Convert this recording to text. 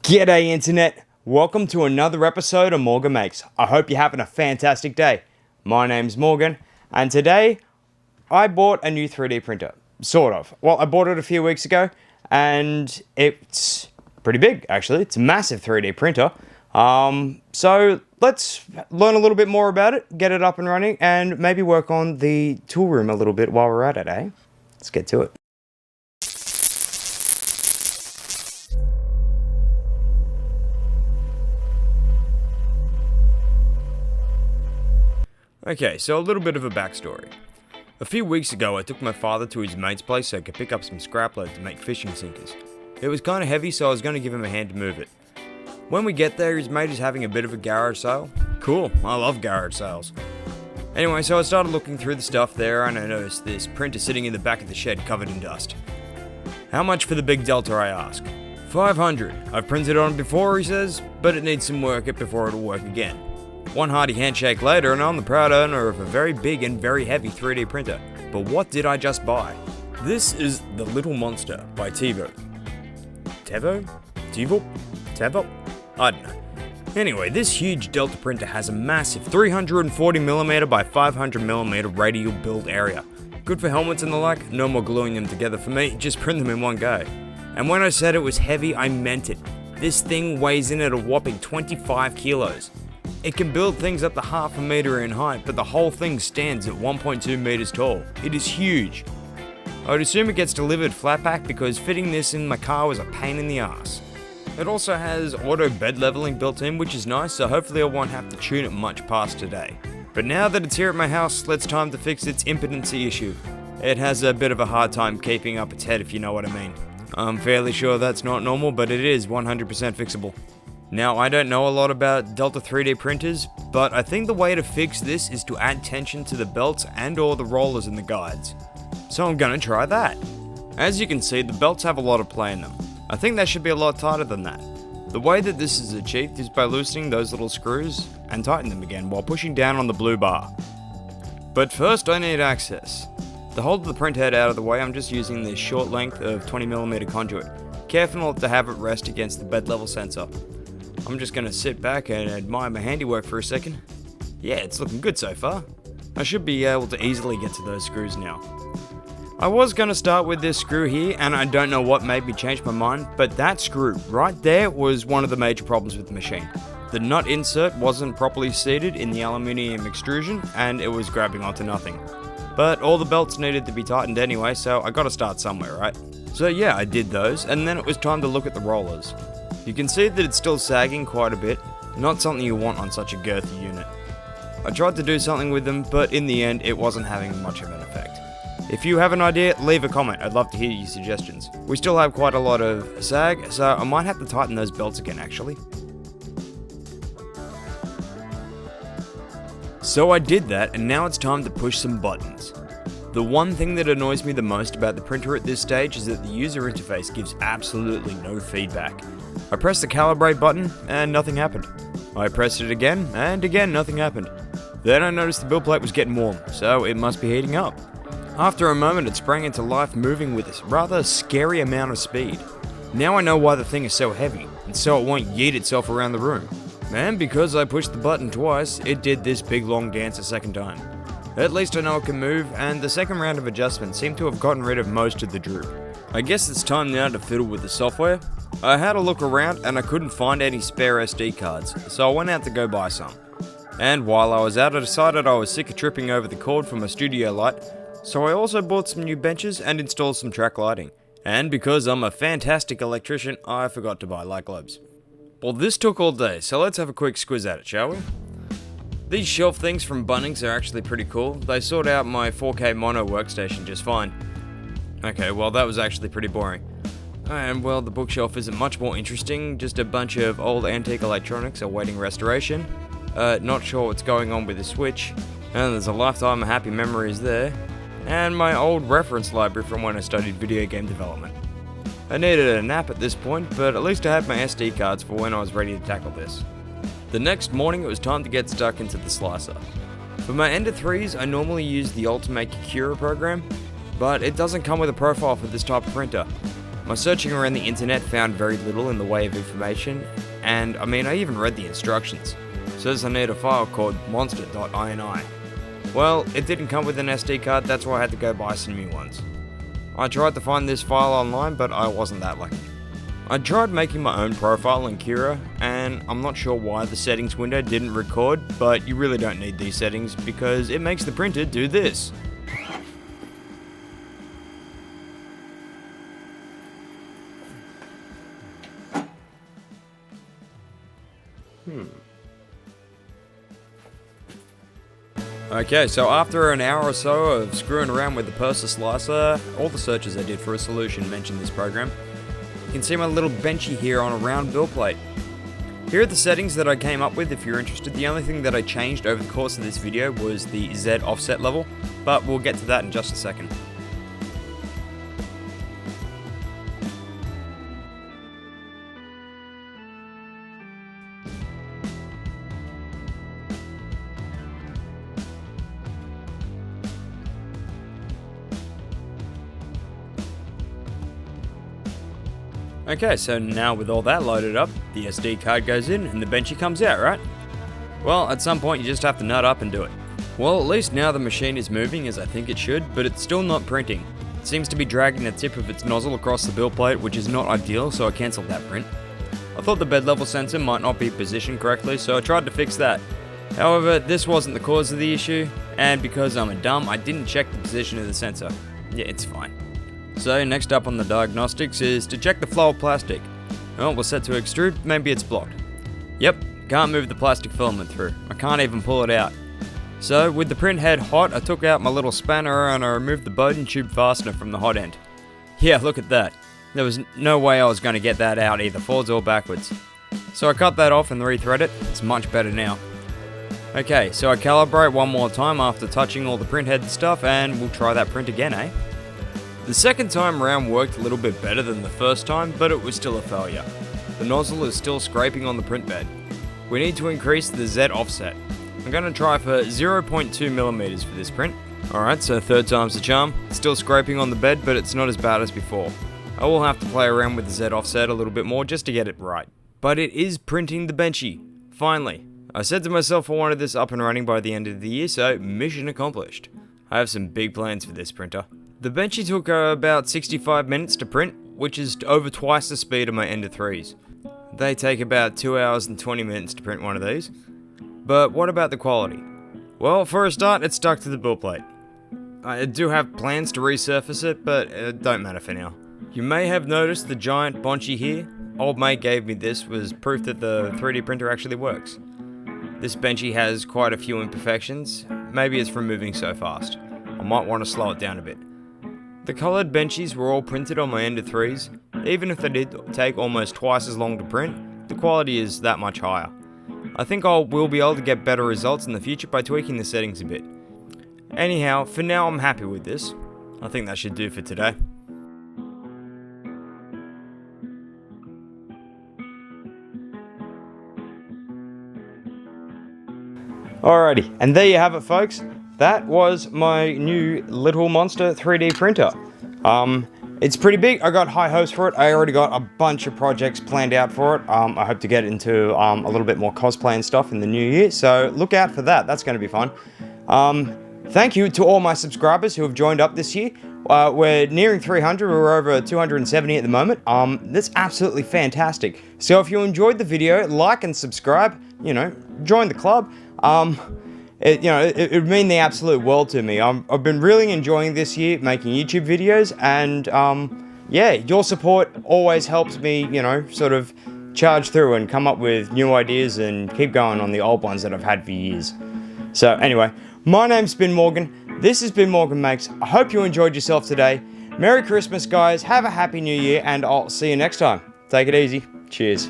G'day internet, welcome to another episode of Morgan Makes. I hope you're having a fantastic day. My name's Morgan, and today I bought a new 3D printer. Sort of. Well, I bought it a few weeks ago, and it's pretty big actually. It's a massive 3D printer. So let's learn a little bit more about it, get it up and running, and maybe work on the tool room a little bit while we're at it, eh? Let's get to it. Okay, so a little bit of a backstory. A few weeks ago, I took my father to his mate's place so I could pick up some scrap load to make fishing sinkers. It was kind of heavy, so I was going to give him a hand to move it. When we get there, his mate is having a bit of a garage sale. Cool, I love garage sales. Anyway, so I started looking through the stuff there and I noticed this printer sitting in the back of the shed covered in dust. How much for the big Delta, I ask. $500. I've printed on it before, he says, but it needs some work before it'll work again. One hearty handshake later and I'm the proud owner of a very big and very heavy 3D printer. But what did I just buy? This is the Little Monster by Tevo. Tevo? I don't know. Anyway, this huge Delta printer has a massive 340mm by 500mm radial build area. Good for helmets and the like, no more gluing them together for me, just print them in one go. And when I said it was heavy, I meant it. This thing weighs in at a whopping 25 kilos. It can build things up to half a meter in height, but the whole thing stands at 1.2 meters tall. It is huge. I would assume it gets delivered flat pack because fitting this in my car was a pain in the ass. It also has auto bed leveling built in, which is nice, so hopefully I won't have to tune it much past today. But now that it's here at my house, it's time to fix its impotency issue. It has a bit of a hard time keeping up its head, if you know what I mean. I'm fairly sure that's not normal, but it is 100% fixable. Now, I don't know a lot about Delta 3D printers, but I think the way to fix this is to add tension to the belts and or the rollers in the guides. So I'm gonna try that. As you can see, the belts have a lot of play in them. I think they should be a lot tighter than that. The way that this is achieved is by loosening those little screws and tighten them again while pushing down on the blue bar. But first I need access. To hold the print head out of the way, I'm just using this short length of 20mm conduit, careful not to have it rest against the bed level sensor. I'm just gonna sit back and admire my handiwork for a second. Yeah, it's looking good so far. I should be able to easily get to those screws now. I was gonna start with this screw here, and I don't know what made me change my mind, but that screw right there was one of the major problems with the machine. The nut insert wasn't properly seated in the aluminium extrusion, and it was grabbing onto nothing. But all the belts needed to be tightened anyway, so I gotta start somewhere, right? So yeah, I did those, and then it was time to look at the rollers. You can see that it's still sagging quite a bit, not something you want on such a girthy unit. I tried to do something with them, but in the end it wasn't having much of an effect. If you have an idea, leave a comment, I'd love to hear your suggestions. We still have quite a lot of sag, so I might have to tighten those belts again actually. So I did that, and now it's time to push some buttons. The one thing that annoys me the most about the printer at this stage is that the user interface gives absolutely no feedback. I pressed the calibrate button and nothing happened. I pressed it again and again nothing happened. Then I noticed the build plate was getting warm, so it must be heating up. After a moment it sprang into life, moving with a rather scary amount of speed. Now I know why the thing is so heavy, and so it won't yeet itself around the room. And because I pushed the button twice, it did this big long dance a second time. At least I know it can move, and the second round of adjustments seem to have gotten rid of most of the droop. I guess it's time now to fiddle with the software. I had a look around and I couldn't find any spare SD cards, so I went out to go buy some. And while I was out, I decided I was sick of tripping over the cord for my studio light, so I also bought some new benches and installed some track lighting. And because I'm a fantastic electrician, I forgot to buy light globes. Well, this took all day, so let's have a quick squiz at it, shall we? These shelf things from Bunnings are actually pretty cool. They sort out my 4K mono workstation just fine. Okay, well that was actually pretty boring. And well, the bookshelf isn't much more interesting, just a bunch of old antique electronics awaiting restoration. Not sure what's going on with the Switch, and there's a lifetime of happy memories there. And my old reference library from when I studied video game development. I needed a nap at this point, but at least I had my SD cards for when I was ready to tackle this. The next morning it was time to get stuck into the slicer. For my Ender 3s, I normally use the Ultimate Cura program, but it doesn't come with a profile for this type of printer. My searching around the internet found very little in the way of information, and I even read the instructions. It says I need a file called monster.ini. Well, it didn't come with an SD card, that's why I had to go buy some new ones. I tried to find this file online, but I wasn't that lucky. I tried making my own profile in Kira, and I'm not sure why the settings window didn't record, but you really don't need these settings because it makes the printer do this. Okay, so after an hour or so of screwing around with the Purser slicer, all the searches I did for a solution mentioned this program. You can see my little benchy here on a round build plate. Here are the settings that I came up with if you're interested. The only thing that I changed over the course of this video was the Z offset level, but we'll get to that in just a second. Okay, so now with all that loaded up, the SD card goes in and the benchy comes out, right? Well, at some point you just have to nut up and do it. Well, at least now the machine is moving as I think it should, but it's still not printing. It seems to be dragging the tip of its nozzle across the build plate, which is not ideal, so I cancelled that print. I thought the bed level sensor might not be positioned correctly, so I tried to fix that. However, this wasn't the cause of the issue, and because I'm a dumb, I didn't check the position of the sensor. Yeah, it's fine. So next up on the diagnostics is to check the flow of plastic. Well, we're set to extrude, maybe it's blocked. Yep, can't move the plastic filament through. I can't even pull it out. So with the print head hot, I took out my little spanner and I removed the Bowden tube fastener from the hot end. Yeah, look at that. There was no way I was going to get that out either forwards or backwards. So I cut that off and rethread it. It's much better now. Okay, so I calibrate one more time after touching all the print head stuff, and we'll try that print again, eh? The second time round worked a little bit better than the first time, but it was still a failure. The nozzle is still scraping on the print bed. We need to increase the Z offset. I'm going to try for 0.2mm for this print. Alright, so third time's the charm. Still scraping on the bed, but it's not as bad as before. I will have to play around with the Z offset a little bit more just to get it right. But it is printing the benchy. Finally. I said to myself I wanted this up and running by the end of the year, so mission accomplished. I have some big plans for this printer. The benchy took about 65 minutes to print, which is over twice the speed of my Ender 3s. They take about 2 hours and 20 minutes to print one of these. But what about the quality? Well, for a start, it's stuck to the build plate. I do have plans to resurface it, but it don't matter for now. You may have noticed the giant benchy here. Old mate gave me this was proof that the 3D printer actually works. This benchy has quite a few imperfections. Maybe it's from moving so fast. I might want to slow it down a bit. The coloured benchies were all printed on my Ender 3s. Even if they did take almost twice as long to print, the quality is that much higher. I think I will be able to get better results in the future by tweaking the settings a bit. Anyhow, for now I'm happy with this. I think that should do for today. Alrighty, and there you have it, folks. That was my new Little Monster 3D printer. It's pretty big. I got high hopes for it. I already got a bunch of projects planned out for it. I hope to get into a little bit more cosplay and stuff in the new year, so look out for that. That's going to be fun. Thank you to all my subscribers who have joined up this year. We're nearing 300. We're over 270 at the moment. That's absolutely fantastic. So if you enjoyed the video, like and subscribe. You know, join the club. It would mean the absolute world to me. I've been really enjoying this year making YouTube videos, and yeah, your support always helps me, sort of charge through and come up with new ideas and keep going on the old ones that I've had for years. So anyway, my name's Bin Morgan. This has been Morgan Makes. I hope you enjoyed yourself today. Merry Christmas, guys. Have a happy new year, and I'll see you next time. Take it easy. Cheers.